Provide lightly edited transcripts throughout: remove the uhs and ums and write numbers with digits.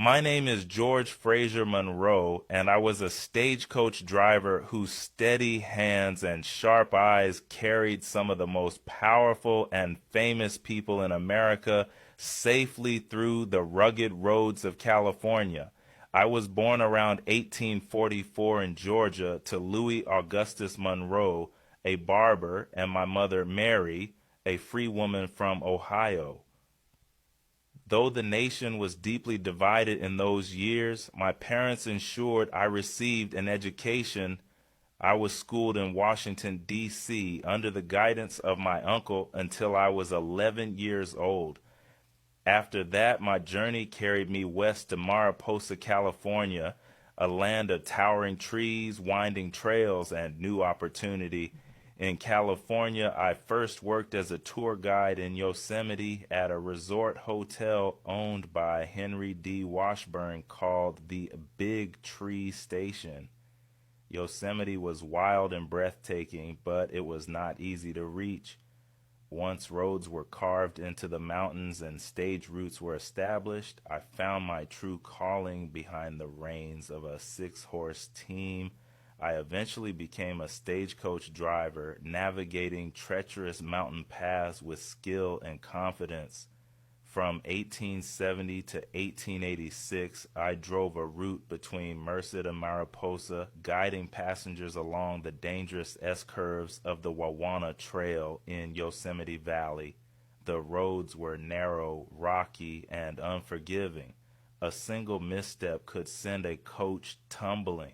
My name is George Frazier Monroe, and I was a stagecoach driver whose steady hands and sharp eyes carried some of the most powerful and famous people in America safely through the rugged roads of California. I was born around 1844 in Georgia to Louis Augustus Monroe, a barber, and my mother Mary, a free woman from Ohio. Though the nation was deeply divided in those years, my parents ensured I received an education. I was schooled in Washington, D.C., under the guidance of my uncle until I was 11 years old. After that, my journey carried me west to Mariposa, California, a land of towering trees, winding trails, and new opportunity. In California, I first worked as a tour guide in Yosemite at a resort hotel owned by Henry D. Washburn called the Big Tree Station. Yosemite was wild and breathtaking, but it was not easy to reach. Once roads were carved into the mountains and stage routes were established, I found my true calling behind the reins of a six-horse team. I eventually became a stagecoach driver, navigating treacherous mountain paths with skill and confidence. From 1870 to 1886, I drove a route between Merced and Mariposa, guiding passengers along the dangerous S-curves of the Wawana Trail in Yosemite Valley. The roads were narrow, rocky, and unforgiving. A single misstep could send a coach tumbling.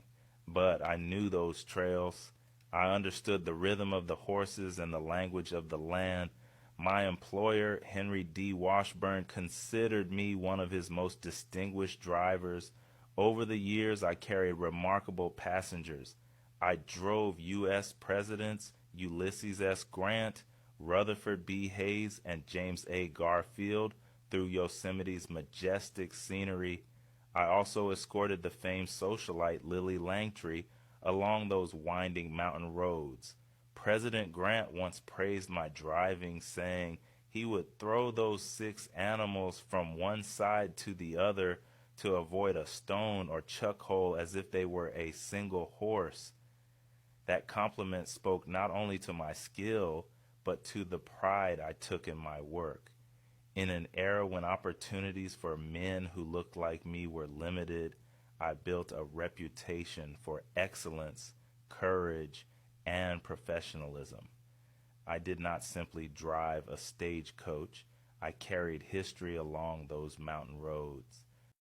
But I knew those trails. I understood the rhythm of the horses and the language of the land. My employer, Henry D. Washburn, considered me one of his most distinguished drivers. Over the years, I carried remarkable passengers. I drove U.S. presidents, Ulysses S. Grant, Rutherford B. Hayes, and James A. Garfield through Yosemite's majestic scenery. I also escorted the famed socialite Lily Langtry along those winding mountain roads. President Grant once praised my driving, saying he would throw those six animals from one side to the other to avoid a stone or chuck hole as if they were a single horse. That compliment spoke not only to my skill, but to the pride I took in my work. In an era when opportunities for men who looked like me were limited, I built a reputation for excellence, courage, and professionalism. I did not simply drive a stagecoach. I carried history along those mountain roads.